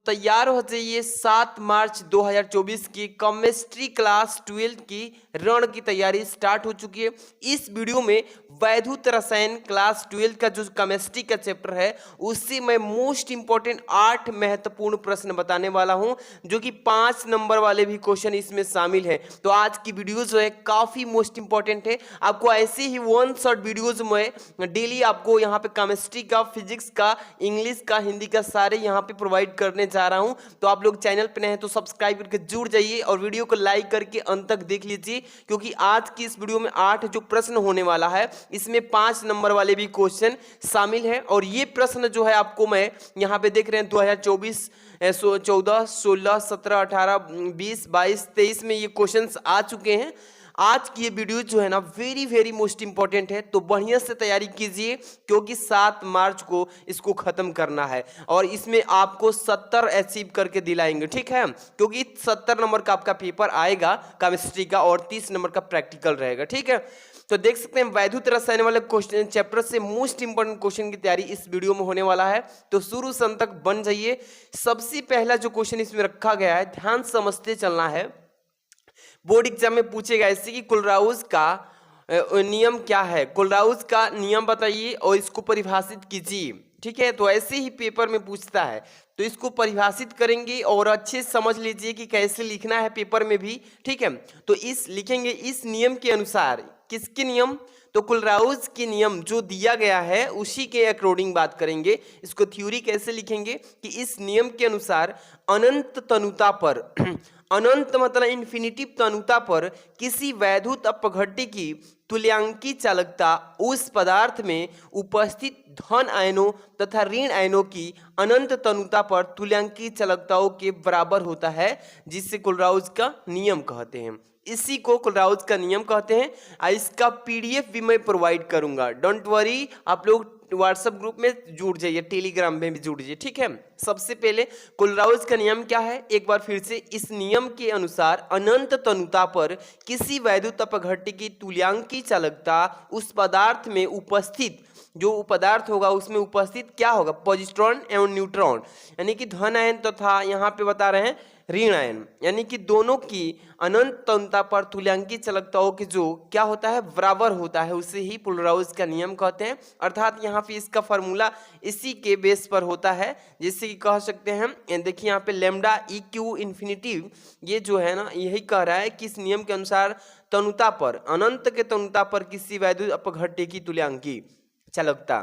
तैयार हो जाइए 7 मार्च 2024 की केमिस्ट्री क्लास 12 की रण की तैयारी स्टार्ट हो चुकी है। इस वीडियो में वैद्युत रसायन क्लास 12 का जो केमिस्ट्री का चैप्टर है उससे मैं मोस्ट इंपॉर्टेंट 8 महत्वपूर्ण प्रश्न बताने वाला हूं, जो कि 5 नंबर वाले भी क्वेश्चन इसमें शामिल है। तो आज की वीडियो जो है काफी मोस्ट इंपॉर्टेंट है। आपको ऐसे ही वन शॉट वीडियोज में डेली आपको यहाँ पे केमिस्ट्री का, फिजिक्स का, इंग्लिश का, हिंदी का सारे यहाँ पे प्रोवाइड करने जा रहा हूं। तो आप लोग चैनल पे नए हैं तो सब्सक्राइब करके जुड़ जाइए और वीडियो को लाइक करके अंत तक देख लीजिए, क्योंकि आज की इस वीडियो में 8 जो प्रश्न होने वाला है इसमें 5 नंबर वाले भी क्वेश्चन शामिल है। और ये प्रश्न जो है आपको मैं यहाँ पे देख रहे हैं 2024 14 16 17 18 20 22 23 में ये क्वेश्चंस आ चुके हैं। आज की ये वीडियो जो है ना वेरी मोस्ट इंपॉर्टेंट है, तो बढ़िया से तैयारी कीजिए, क्योंकि 7 मार्च को इसको खत्म करना है और इसमें आपको 70 अचीव करके दिलाएंगे, ठीक है। क्योंकि 70 नंबर का आपका पेपर आएगा केमिस्ट्री का और 30 नंबर का प्रैक्टिकल रहेगा, ठीक है। तो देख सकते हैं वैद्युत रसायन वाले क्वेश्चन चैप्टर से मोस्ट इंपोर्टेंट क्वेश्चन की तैयारी इस वीडियो में होने वाला है। तो शुरू से अंत तक बन जाइए। सबसे पहला जो क्वेश्चन इसमें रखा गया है, ध्यान समझते चलना है। बोर्ड एग्जाम में पूछेगा ऐसे कि कुलराउज का नियम क्या है, कुलराउज का नियम बताइए और इसको परिभाषित कीजिए, ठीक है। तो ऐसे ही पेपर में पूछता है, तो इसको परिभाषित करेंगे और अच्छे से समझ लीजिए कि कैसे लिखना है पेपर में भी, ठीक है। तो इस लिखेंगे इस नियम के अनुसार, किसके नियम, तो कुलराउज के नियम जो दिया गया है उसी के अकॉर्डिंग बात करेंगे। इसको थ्योरी कैसे लिखेंगे कि इस नियम के अनुसार अनंत तनुता पर अनंत मतलब इन्फिनिटिव तनुता पर किसी वैद्युत अपघट्य की तुल्यांकी चालकता उस पदार्थ में उपस्थित धन आयनों तथा ऋण आयनों की अनंत तनुता पर तुल्यांकी चालकताओं के बराबर होता है, जिससे कुलराउज का नियम कहते हैं। इसी को कुलराउज का नियम कहते हैं। इसका पीडीएफ भी मैं प्रोवाइड करूंगा, डोंट वरी। आप लोग व्हाट्सएप ग्रुप में जुड़ जाइए, टेलीग्राम में भी जुड़ जाइए, ठीक है। सबसे पहले कुलराउज का नियम क्या है, एक बार फिर से, इस नियम के अनुसार अनंत तनुता पर किसी वैद्युत अपघट्य की तुल्यांकी चालकता उस पदार्थ में उपस्थित, जो पदार्थ होगा उसमें उपस्थित क्या होगा, पॉजिट्रॉन एवं न्यूट्रॉन, यानी कि धन आयन तथा यहाँ पे बता रहे हैं ऋण आयन, यानी कि दोनों की अनंत तनुता पर तुल्यांकी चालकताओं के जो क्या होता है बराबर होता है, उसे ही कुलराउज का नियम कहते हैं। अर्थात यहाँ पे इसका फॉर्मूला इसी के बेस पर होता है, जैसे कि कह सकते हैं, देखिए यहाँ पे लैम्डा ई क्यू इन्फिनिटिव, ये जो है ना यही कह रहा है कि इस नियम के अनुसार तनुता पर, अनंत के तनुता पर किसी वैद्युत अपघट्य की तुल्यांकी चालकता,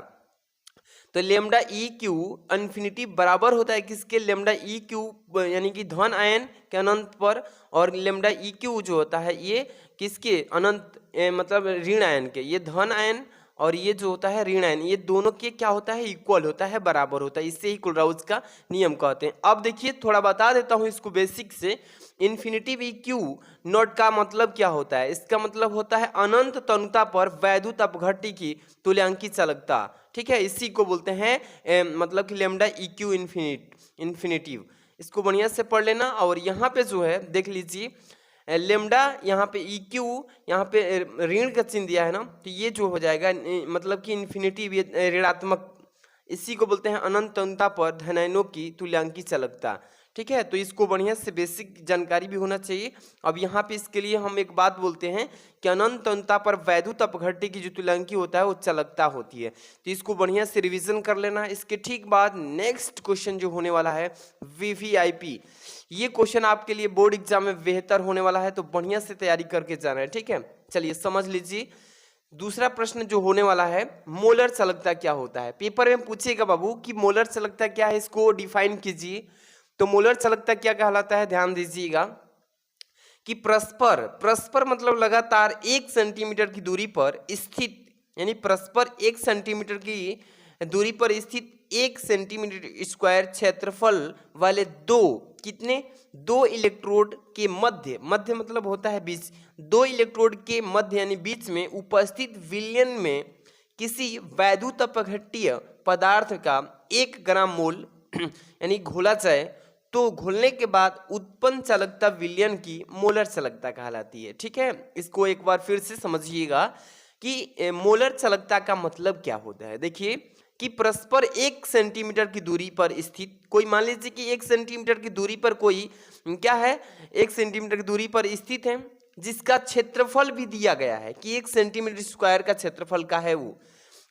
तो लेमडा ई क्यू इन्फिनिटी बराबर होता है किसके, लेमडा ई क्यू यानी कि धन आयन के अनंत पर, और लेमडा ई क्यू जो होता है ये किसके अनंत मतलब ऋण आयन के, ये धन आयन और ये जो होता है ऋण आयन, ये दोनों के क्या होता है इक्वल होता है, बराबर होता है। इससे ही कुलराउज का नियम कहते हैं। अब देखिए थोड़ा बता देता हूँ इसको बेसिक से। इन्फिनिटिव ई क्यू नॉट का मतलब क्या होता है, इसका मतलब होता है अनंत तनुता पर वैद्युत अपघट्य की तुल्यांकी चालकता, ठीक है। इसी को बोलते हैं मतलब कि लेमडा ई क्यू इन्फिनिटिव। इसको बढ़िया से पढ़ लेना। और यहाँ पे जो है देख लीजिए लेमडा, यहाँ पे ई क्यू, यहाँ पे ऋण का चिन्ह दिया है ना, तो ये जो हो जाएगा मतलब कि इन्फिनिटिव, ये ऋणात्मक, इसी को बोलते हैं अनंत तनुता पर धनायनों की तुल्यांकी चालकता, ठीक है। तो इसको बढ़िया से बेसिक जानकारी भी होना चाहिए। अब यहाँ पे इसके लिए हम एक बात बोलते हैं कि अनंत तनुता पर वैद्युत अपघट्य की जो तुल्यांकी होता है वो चालकता होती है। तो इसको बढ़िया से रिवीजन कर लेना। इसके ठीक बाद नेक्स्ट क्वेश्चन जो होने वाला है वीवीआईपी, ये क्वेश्चन आपके लिए बोर्ड एग्जाम में बेहतर होने वाला है, तो बढ़िया से तैयारी करके जाना है, ठीक है। चलिए समझ लीजिए। दूसरा प्रश्न जो होने वाला है, मोलर चालकता क्या होता है। पेपर में पूछेगा बाबू कि मोलर चालकता क्या है, इसको डिफाइन कीजिए। तो मोलर चालकता क्या कहलाता है, ध्यान दीजिएगा कि परस्पर मतलब लगातार 1 सेंटीमीटर की दूरी पर स्थित, यानी परस्पर 1 सेंटीमीटर की दूरी पर स्थित 1 सेंटीमीटर स्क्वायर क्षेत्रफल वाले दो इलेक्ट्रोड के मध्य मतलब होता है बीच, 2 इलेक्ट्रोड के मध्य यानी बीच में उपस्थित विलयन में किसी वैद्युत अपघट्य पदार्थ का 1 ग्राम मोल यानी घोला जाए, तो घुलने के बाद उत्पन्न चालकता विलयन की मोलर चालकता कहलाती है, ठीक है। इसको एक बार फिर से समझिएगा कि मोलर चालकता का मतलब क्या होता है। देखिए कि परस्पर 1 सेंटीमीटर की दूरी पर स्थित कोई, मान लीजिए कि 1 सेंटीमीटर की दूरी पर कोई क्या है, 1 सेंटीमीटर की दूरी पर स्थित है, जिसका क्षेत्रफल भी दिया गया है कि 1 सेंटीमीटर स्क्वायर का क्षेत्रफल का है वो।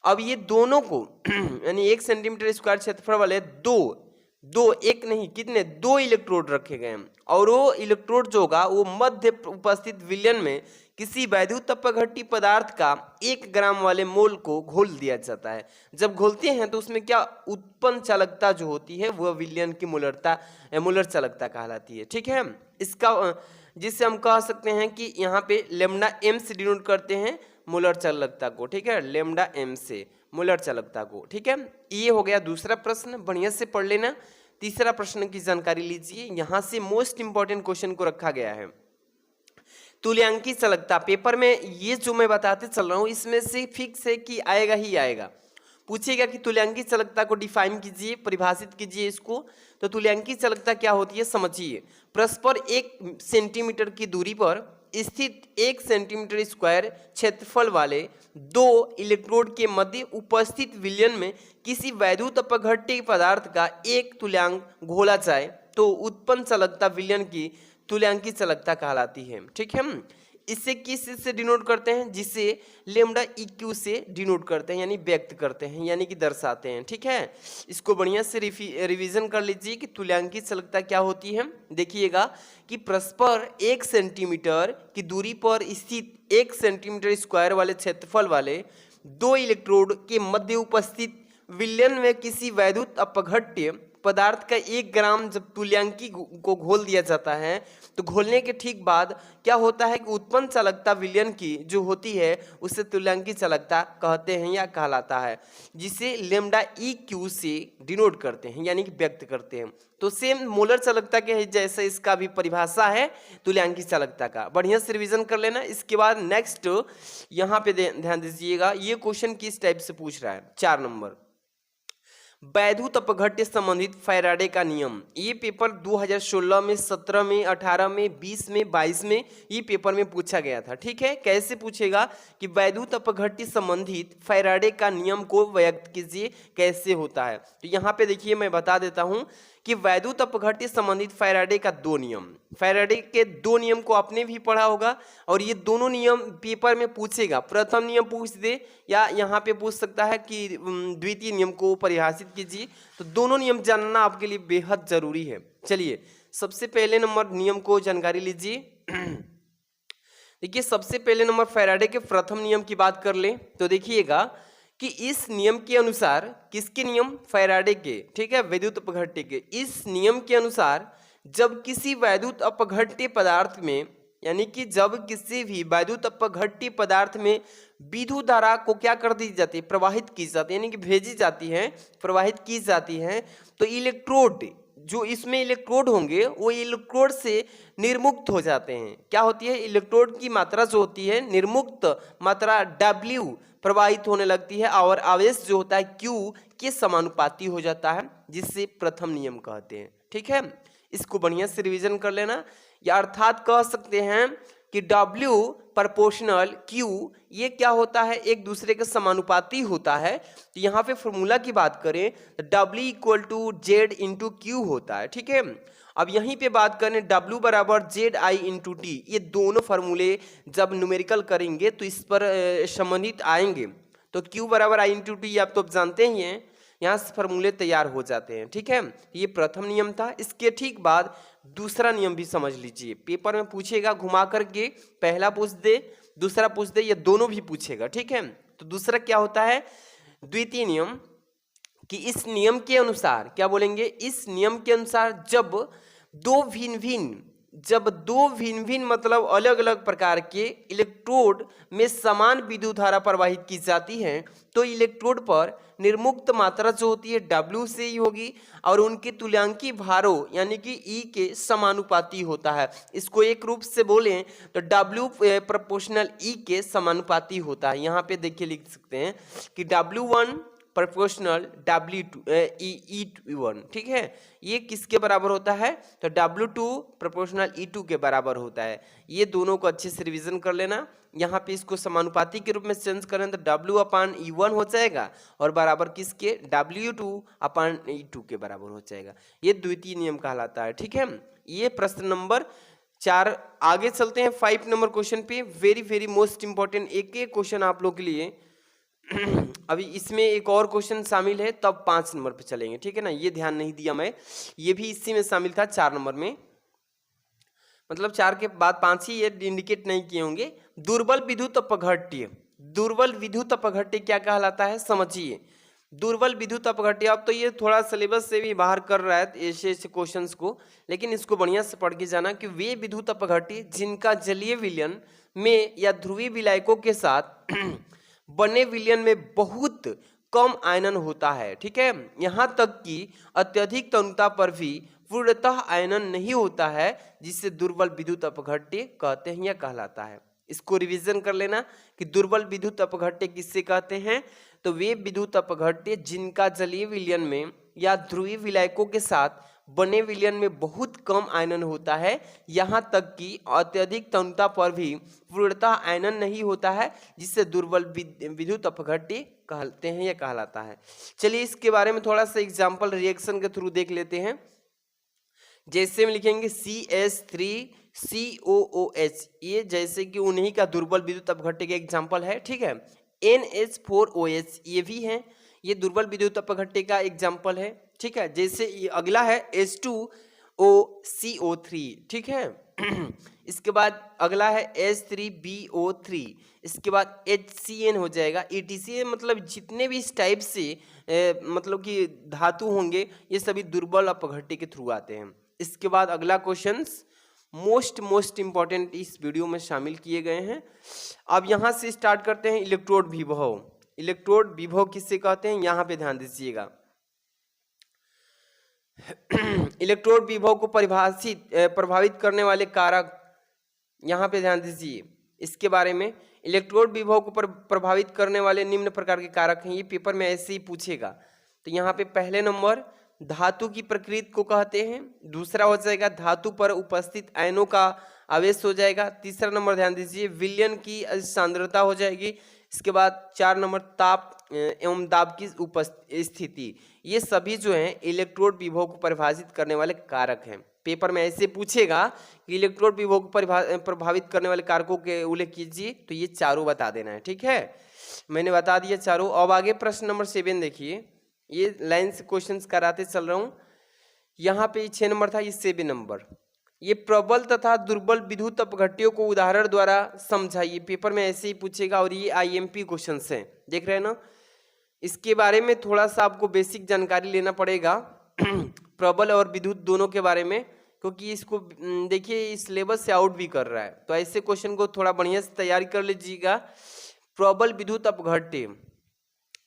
अब ये दोनों को यानी 1 सेंटीमीटर स्क्वायर क्षेत्रफल वाले दो एक नहीं कितने 2 इलेक्ट्रोड रखे गए हैं, और वो इलेक्ट्रोड जो होगा वो मध्य उपस्थित विलयन में किसी वैद्युत अपघट्य पदार्थ का 1 ग्राम वाले मोल को घोल दिया जाता है। जब घोलते हैं तो उसमें क्या उत्पन्न चालकता जो होती है वह विलयन की मोलर चालकता कहलाती है। ठीक है, इसका जिससे हम कह सकते हैं कि यहाँ पे लेमडा एम से डिनोट करते हैं मोलर चालकता को। ठीक है, लेमडा एम से मोलर चालकता को। ठीक है, ये हो गया दूसरा प्रश्न, बढ़िया से पढ़ लेना। तीसरा प्रश्न की जानकारी लीजिए, यहाँ से मोस्ट इंपॉर्टेंट क्वेश्चन को रखा गया है। तुल्यांकी चालकता, पेपर में ये जो मैं बताते चल रहा हूँ इसमें से फिक्स है कि आएगा ही आएगा। पूछेगा कि तुल्यांकी चालकता को डिफाइन कीजिए, परिभाषित कीजिए इसको। तो तुल्यांकी चालकता क्या होती है समझिए। परस्पर 1 सेंटीमीटर की दूरी पर स्थित 1 सेंटीमीटर स्क्वायर क्षेत्रफल वाले 2 इलेक्ट्रोड के मध्य उपस्थित विलयन में किसी वैद्युत अपघट्य पदार्थ का 1 तुल्यांक घोला जाए तो उत्पन्न चालकता विलयन की तुल्यांकी चालकता कहलाती है। ठीक है, इससे किस से डिनोट करते हैं, जिसे लेमडा इक्यू से डिनोट करते हैं, यानी व्यक्त करते हैं, यानी कि दर्शाते हैं। ठीक है, इसको बढ़िया से रिवीजन कर लीजिए कि तुल्यांकी चालकता क्या होती है। देखिएगा कि परस्पर 1 सेंटीमीटर की दूरी पर स्थित 1 सेंटीमीटर स्क्वायर वाले क्षेत्रफल वाले 2 इलेक्ट्रोड के मध्य उपस्थित विलयन में किसी वैद्युत अपघट्य पदार्थ का 1 ग्राम जब तुल्यांकी को घोल दिया जाता है तो घोलने के ठीक बाद क्या होता है कि उत्पन्न चालकता विलयन की जो होती है उसे तुल्यांकी चालकता कहते हैं या कहलाता है, जिसे लेमडा ई क्यू से डिनोट करते हैं, यानी कि व्यक्त करते हैं। तो सेम मोलर चालकता के जैसे इसका भी परिभाषा है तुल्यांकी चालकता का। बढ़िया से रिवीजन कर लेना। इसके बाद नेक्स्ट यहाँ पे ध्यान दीजिएगा, ये क्वेश्चन किस टाइप से पूछ रहा है। 4 नंबर, वैद्युत अपघट्य संबंधित फैराडे का नियम। ये पेपर 2016 में, 17 में, 18 में, 20 में, 22 में ये पेपर में पूछा गया था। ठीक है, कैसे पूछेगा कि वैद्युत अपघट्य संबंधित फैराडे का नियम को व्यक्त कीजिए, कैसे होता है। तो यहाँ पे देखिए मैं बता देता हूँ कि वैद्युत अपघट्य संबंधित फैराडे का 2 नियम, फैराडे के 2 नियम को आपने भी पढ़ा होगा और ये दोनों नियम पेपर में पूछेगा। प्रथम नियम पूछ दे या यहाँ पे पूछ सकता है कि द्वितीय नियम को परिभाषित कीजिए। तो दोनों नियम जानना आपके लिए बेहद जरूरी है। चलिए सबसे पहले नंबर नियम को जानकारी लीजिए। देखिए सबसे पहले नंबर फैराडे के प्रथम नियम की बात कर ले तो देखिएगा कि इस नियम के अनुसार, किसके नियम, फैराडे के, ठीक है, वैद्युत अपघट्य के। इस नियम के अनुसार जब किसी वैद्युत अपघट्य पदार्थ में, यानी कि जब किसी भी वैद्युत अपघट्य पदार्थ में विद्युत धारा को क्या कर दी जाती है, प्रवाहित की जाती है, यानी कि भेजी जाती है, प्रवाहित की जाती है, तो इलेक्ट्रोड जो इसमें इलेक्ट्रोड होंगे वो इलेक्ट्रोड से निर्मुक्त हो जाते हैं। क्या होती है, इलेक्ट्रोड की मात्रा जो होती है, निर्मुक्त मात्रा W प्रवाहित होने लगती है और आवेश जो होता है Q के समानुपाती हो जाता है, जिससे प्रथम नियम कहते हैं। ठीक है, इसको बढ़िया से रिवीजन कर लेना। या अर्थात कह सकते हैं कि W प्रोपोर्शनल Q ये क्या होता है, एक दूसरे के समानुपाती होता है। तो यहाँ पे फॉर्मूला की बात करें तो W = Z × Q होता है। ठीक है, अब यहीं पे बात करें W = ZI × T, ये दोनों फार्मूले जब न्यूमेरिकल करेंगे तो इस पर संबंधित आएंगे। तो Q = I × T आप तो जानते ही हैं, यहाँ से फार्मूले तैयार हो जाते हैं। ठीक है, ये प्रथम नियम था। इसके ठीक बाद दूसरा नियम भी समझ लीजिए, पेपर में पूछेगा घुमा करके, पहला पूछ दे, दूसरा पूछ दे, ये दोनों भी पूछेगा। ठीक है, तो दूसरा क्या होता है, द्वितीय नियम, कि इस नियम के अनुसार क्या बोलेंगे, इस नियम के अनुसार जब दो भिन्न भिन्न मतलब अलग अलग प्रकार के इलेक्ट्रोड में समान विद्युत धारा प्रवाहित की जाती है तो इलेक्ट्रोड पर निर्मुक्त मात्रा जो होती है W से ही होगी और उनके तुल्यांकी भारों यानी कि E के समानुपाती होता है। इसको एक रूप से बोलें तो W प्रोपोर्शनल E के समानुपाती होता है। यहाँ पे देखिए लिख सकते हैं कि W1 प्रोपोर्शनल E1, ठीक है। ये किसके बराबर होता है? तो W2 प्रोपोर्शनल E2 के बराबर होता है। ये दोनों को अच्छे से रिवीजन कर लेना। यहाँ पे इसको समानुपाती के रूप में चेंज करें तो W/E1 हो जाएगा और बराबर किसके? W2/E2 के बराबर हो जाएगा। ये द्वितीय नियम कहलाता है, ठीक है। ये प्रश्न नंबर 4। आगे चलते हैं 5 नंबर क्वेश्चन पे। वेरी वेरी मोस्ट इंपॉर्टेंट एक एक क्वेश्चन आप लोग के लिए। अभी इसमें एक और क्वेश्चन शामिल है, तब 5 नंबर पे चलेंगे, ठीक है ना। ये ध्यान नहीं दिया मैं, ये भी इसी में शामिल था 4 नंबर में, मतलब 4 के बाद 5 ही ये इंडिकेट नहीं किए होंगे। दुर्बल विद्युत अपघट्य, दुर्बल विद्युत अपघट्य क्या कहलाता है समझिए। दुर्बल विद्युत अपघट्य, अब तो ये थोड़ा सिलेबस से भी बाहर कर रहा है ऐसे ऐसे क्वेश्चंस को, लेकिन इसको बढ़िया से पढ़ के जाना कि वे विद्युत अपघट्य जिनका जलीय विलयन में या ध्रुवीय विलायकों के साथ बने विलयन में बहुत कम आयनन होता है, ठीक है। यहाँ तक कि अत्यधिक तनुता पर भी पूर्णतः आयनन नहीं होता है, जिससे दुर्बल विद्युत अपघट्य कहते हैं या कहलाता है। इसको रिवीजन कर लेना कि दुर्बल विद्युत अपघट्य किससे कहते हैं। तो वे विद्युत अपघट्य जिनका जलीय विलयन में या ध्रुवीय विलायकों के साथ बने विलयन में बहुत कम आयनन होता है, यहाँ तक कि अत्यधिक तनुता पर भी पूर्णतः आयनन नहीं होता है, जिससे दुर्बल विद्युत अपघट्य कहते हैं या कहलाता है। चलिए इसके बारे में थोड़ा सा एग्जाम्पल रिएक्शन के थ्रू देख लेते हैं। जैसे हम लिखेंगे CH3COOH, ये जैसे कि उन्हीं का दुर्बल विद्युत अपघट्य का एग्जाम्पल है, ठीक है। NH4OH ये भी है, ये दुर्बल विद्युत अपघट्य का एग्जाम्पल है, ठीक है। जैसे ये अगला है H2OCO3, ठीक है। इसके बाद अगला है H3BO3, इसके बाद HCN हो जाएगा। ETC मतलब जितने भी इस टाइप से मतलब कि धातु होंगे ये सभी दुर्बल अपघट्य के थ्रू आते हैं। इसके बाद अगला क्वेश्चंस मोस्ट इंपॉर्टेंट इस वीडियो में शामिल किए गए हैं। अब यहाँ से स्टार्ट करते हैं इलेक्ट्रोड विभव। इलेक्ट्रोड विभव किससे कहते हैं, यहाँ पे ध्यान दीजिएगा। इलेक्ट्रोड विभव को प्रभावित करने वाले कारक, यहाँ पे ध्यान दीजिए इसके बारे में। इलेक्ट्रोड विभव को प्रभावित करने वाले निम्न प्रकार के कारक हैं, ये पेपर में ऐसे ही पूछेगा। तो यहाँ पे पहले नंबर धातु की प्रकृति को कहते हैं, दूसरा हो जाएगा धातु पर उपस्थित आयनों का आवेश हो जाएगा, तीसरा नंबर ध्यान दीजिए विलयन की सांद्रता हो जाएगी, इसके बाद 4 नंबर ताप एवं दाब की उपस्थिति। ये सभी जो हैं इलेक्ट्रोड विभव को परिभाषित करने वाले कारक हैं। पेपर में ऐसे पूछेगा कि इलेक्ट्रोड विभव को प्रभावित करने वाले कारकों के उल्लेख कीजिए, तो ये चारों बता देना है, ठीक है। मैंने बता दिया चारों। अब आगे प्रश्न नंबर 7 देखिए, ये लाइन से क्वेश्चंस कराते चल रहा हूँ। यहाँ पे 6 नंबर था, ये 7 नंबर। ये प्रबल तथा दुर्बल विद्युत अपघट्यों को उदाहरण द्वारा समझाइए। पेपर में ऐसे ही पूछेगा और ये IMP क्वेश्चंस हैं, देख रहे हैं ना। इसके बारे में थोड़ा सा आपको बेसिक जानकारी लेना पड़ेगा प्रबल और विद्युत दोनों के बारे में, क्योंकि इसको देखिए सिलेबस से आउट भी कर रहा है। तो ऐसे क्वेश्चन को थोड़ा बढ़िया से तैयारी कर लीजिएगा। प्रबल विद्युत अपघट्य,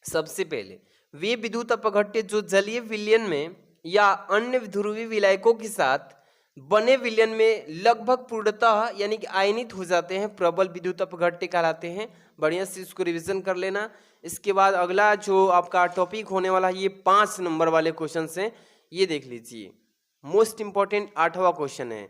सबसे पहले वे विद्युत अपघट्य जो जलीय विलयन में या अन्य ध्रुवीय विलायकों के साथ बने विलयन में लगभग पूर्णतः यानी कि आयनित हो जाते हैं, प्रबल विद्युत अपघट्य कहलाते हैं। बढ़िया से इसको रिवीजन कर लेना। इसके बाद अगला जो आपका टॉपिक होने वाला है, ये 5 नंबर वाले क्वेश्चन हैं, ये देख लीजिए। मोस्ट इंपॉर्टेंट 8वां क्वेश्चन है।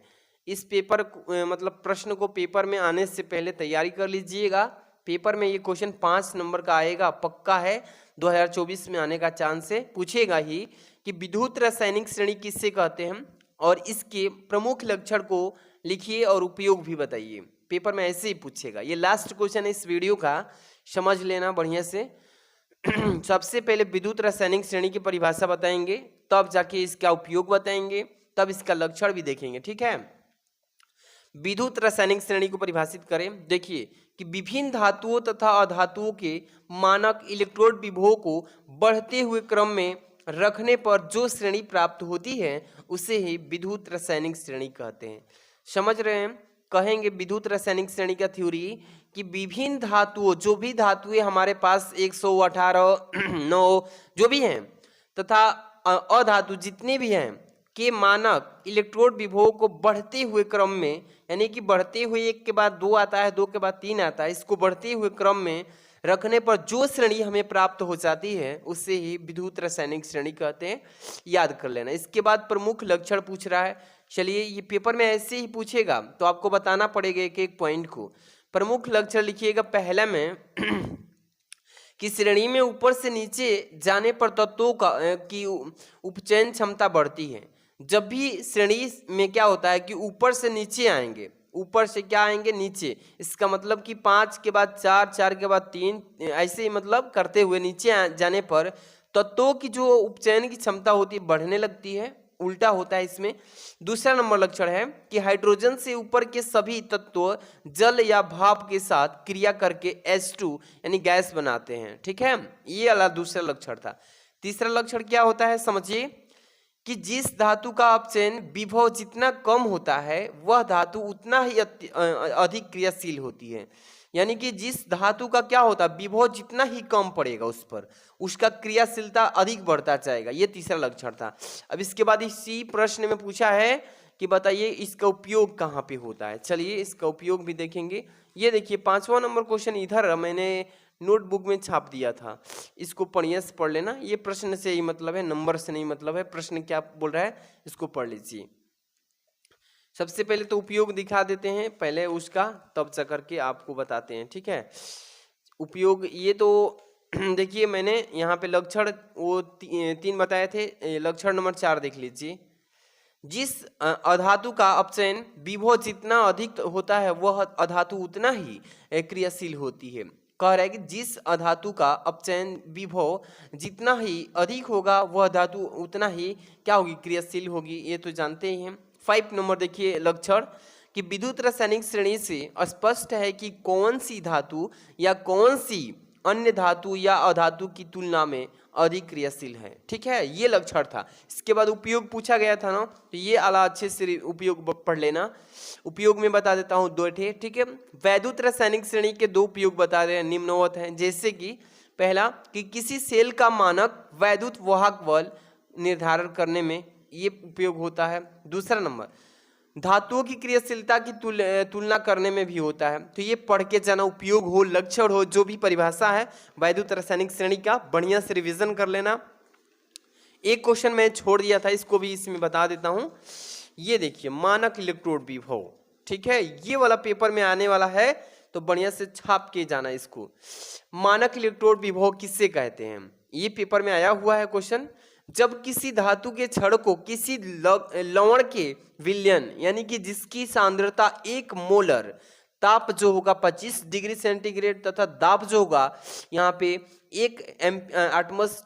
इस पेपर मतलब प्रश्न को पेपर में आने से पहले तैयारी कर लीजिएगा। पेपर में ये क्वेश्चन 5 नंबर का आएगा, पक्का है। 2024 में आने का चांस है, पूछेगा ही कि विद्युत रासायनिक श्रेणी किससे कहते हैं और इसके प्रमुख लक्षण को लिखिए और उपयोग भी बताइए। पेपर में ऐसे ही पूछेगा। ये लास्ट क्वेश्चन है इस वीडियो का, समझ लेना बढ़िया से। सबसे पहले विद्युत रासायनिक श्रेणी की परिभाषा बताएंगे, तब जाके इसका उपयोग बताएंगे, तब इसका लक्षण भी देखेंगे, ठीक है। विद्युत रासायनिक श्रेणी को परिभाषित करें। देखिए कि विभिन्न धातुओं तथा अधातुओं के मानक इलेक्ट्रोड विभवों को बढ़ते हुए क्रम में रखने पर जो श्रेणी प्राप्त होती है उसे ही विद्युत रासायनिक श्रेणी कहते हैं। समझ रहे हैं। कहेंगे विद्युत रासायनिक श्रेणी का थ्योरी कि विभिन्न धातुओं, जो भी धातुएं हमारे पास 118, 9 जो भी हैं तथा अधातु जितने भी हैं के मानक इलेक्ट्रोड विभवों को बढ़ते हुए क्रम में, यानी कि बढ़ते हुए 1 के बाद 2 आता है, 2 के बाद 3 आता है, इसको बढ़ते हुए क्रम में रखने पर जो श्रेणी हमें प्राप्त हो जाती है उसे ही विद्युत रासायनिक श्रेणी कहते हैं, याद कर लेना। इसके बाद प्रमुख लक्षण पूछ रहा है। चलिए, ये पेपर में ऐसे ही पूछेगा तो आपको बताना पड़ेगा एक एक पॉइंट को। प्रमुख लक्षण लिखिएगा पहला में कि श्रेणी में ऊपर से नीचे जाने पर तत्वों की उपचयन क्षमता बढ़ती है। जब भी श्रेणी में क्या होता है कि ऊपर से नीचे आएंगे, ऊपर से क्या आएंगे, नीचे, इसका मतलब कि 5 के बाद 4, 4 के बाद 3, ऐसे ही मतलब करते हुए नीचे जाने पर तत्वों की जो उपचयन की क्षमता होती है बढ़ने लगती है, उल्टा होता है इसमें। दूसरा नंबर लक्षण है कि हाइड्रोजन से ऊपर के सभी तत्व जल या भाप के साथ क्रिया करके H2 यानी गैस बनाते हैं। ठीक है, ये वाला दूसरा लक्षण था। तीसरा लक्षण क्या होता है समझिए कि जिस धातु का अपचयन विभव जितना कम होता है वह धातु उतना ही अधिक क्रियाशील होती है। यानी कि जिस धातु का क्या होता है विभव जितना ही कम पड़ेगा उस पर, उसका क्रियाशीलता अधिक बढ़ता जाएगा। ये तीसरा लक्षण था। अब इसके बाद इसी प्रश्न में पूछा है कि बताइए इसका उपयोग कहाँ पे होता है। चलिए इसका उपयोग भी देखेंगे। ये देखिए 5वां नंबर क्वेश्चन इधर मैंने नोटबुक में छाप दिया था, इसको पढ़िए से पढ़ लेना। ये प्रश्न से ही मतलब है, नंबर से नहीं मतलब है। प्रश्न क्या बोल रहा है इसको पढ़ लीजिए। सबसे पहले तो उपयोग दिखा देते हैं पहले उसका, तब जा करके आपको बताते हैं। ठीक है, उपयोग ये तो देखिए मैंने यहाँ पे लक्षण वो 3 बताए थे। लक्षण नंबर 4 देख लीजिए। जिस अधातु का अपचयन विभव जितना अधिक होता है वह अधातु उतना ही क्रियाशील होती है। कह रहा है कि जिस अधातु का अपचयन विभव जितना ही अधिक होगा वह धातु उतना ही क्या होगी, क्रियाशील होगी। ये तो जानते ही हैं। 5 नंबर देखिए लक्षण कि विद्युत रासायनिक श्रेणी से स्पष्ट है कि कौन सी धातु या कौन सी अन्य धातु या अधातु की तुलना में अधिक क्रियाशील है। ठीक है, ये लक्षण था। इसके बाद उपयोग पूछा गया था ना, तो ये आला अच्छे से उपयोग पढ़ लेना। उपयोग में बता देता हूँ 2 ठे। ठीक है, वैद्युत रासायनिक श्रेणी के 2 उपयोग बता रहे हैं, निम्नवत हैं। जैसे कि पहला कि किसी सेल का मानक वैद्युत वाहक बल निर्धारण करने में ये उपयोग होता है। दूसरा नंबर धातुओं की क्रियाशीलता की तुलना करने में भी होता है। तो ये पढ़ के जाना, उपयोग हो, लक्षण हो, जो भी परिभाषा है वैद्युत रासायनिक श्रेणी का बढ़िया से रिवीजन कर लेना। एक क्वेश्चन मैं छोड़ दिया था, इसको भी इसमें बता देता हूं। ये देखिए मानक इलेक्ट्रोड विभव। ठीक है, ये वाला पेपर में आने वाला है तो बढ़िया से छाप के जाना इसको। मानक इलेक्ट्रोड विभव किससे कहते हैं, ये पेपर में आया हुआ है क्वेश्चन। जब किसी धातु के छड़ को किसी लवण के विलयन यानी कि जिसकी सांद्रता 1 मोलर, ताप जो होगा 25 डिग्री सेंटीग्रेड तथा दाब जो होगा यहाँ पे 1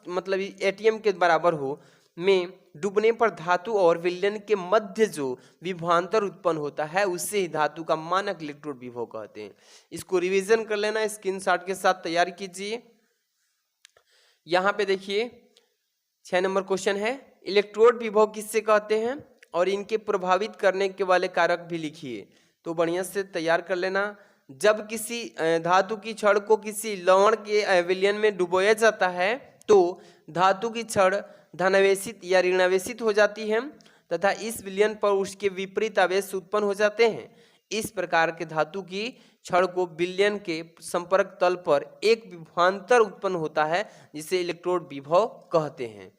मतलब एटीएम के बराबर हो में डूबने पर धातु और विलयन के मध्य जो विभवांतर उत्पन्न होता है उससे ही धातु का मानक इलेक्ट्रोड विभव कहते हैं। इसको रिवीजन कर लेना, स्क्रीनशॉट के साथ तैयार कीजिए। यहाँ पे देखिए 6 नंबर क्वेश्चन है, इलेक्ट्रोड विभव किससे कहते हैं और इनके प्रभावित करने के वाले कारक भी लिखिए। तो बढ़िया से तैयार कर लेना। जब किसी धातु की छड़ को किसी लवण के विलयन में डुबोया जाता है तो धातु की छड़ धनावेशित या ऋणावेशित हो जाती है तथा इस विलयन पर उसके विपरीत आवेश उत्पन्न हो जाते हैं। इस प्रकार के धातु की छड़ को विलयन के संपर्क तल पर एक विभवांतर उत्पन्न होता है जिसे इलेक्ट्रोड विभव कहते हैं।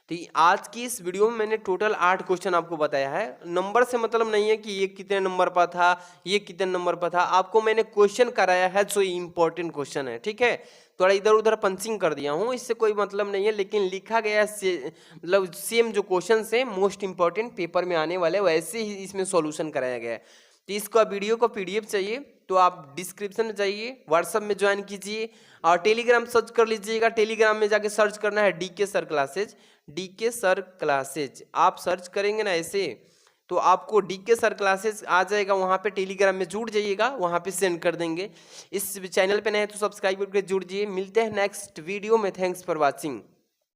तो आज की इस वीडियो में मैंने टोटल 8 क्वेश्चन आपको बताया है। नंबर से मतलब नहीं है कि ये कितने नंबर पर था, ये कितने नंबर पर था। आपको मैंने क्वेश्चन कराया है जो इंपॉर्टेंट क्वेश्चन है। ठीक है, थोड़ा इधर उधर पंचिंग कर दिया हूँ, इससे कोई मतलब नहीं है, लेकिन लिखा गया मतलब सेम जो क्वेश्चन है मोस्ट इंपॉर्टेंट पेपर में आने वाले वैसे ही इसमें सॉल्यूशन कराया गया है। तो इसका वीडियो का PDF चाहिए तो आप डिस्क्रिप्शन में जाइए, व्हाट्सएप में ज्वाइन कीजिए और टेलीग्राम सर्च कर लीजिएगा। टेलीग्राम में जाके सर्च करना है DK sir classes. DK sir classes आप सर्च करेंगे ना ऐसे तो आपको DK सर क्लासेज आ जाएगा। वहाँ पे टेलीग्राम में जुड़ जाइएगा, वहाँ पे सेंड कर देंगे। इस चैनल पे नए तो सब्सक्राइब करके जुड़ जाइए। मिलते हैं नेक्स्ट वीडियो में। Thanks for watching.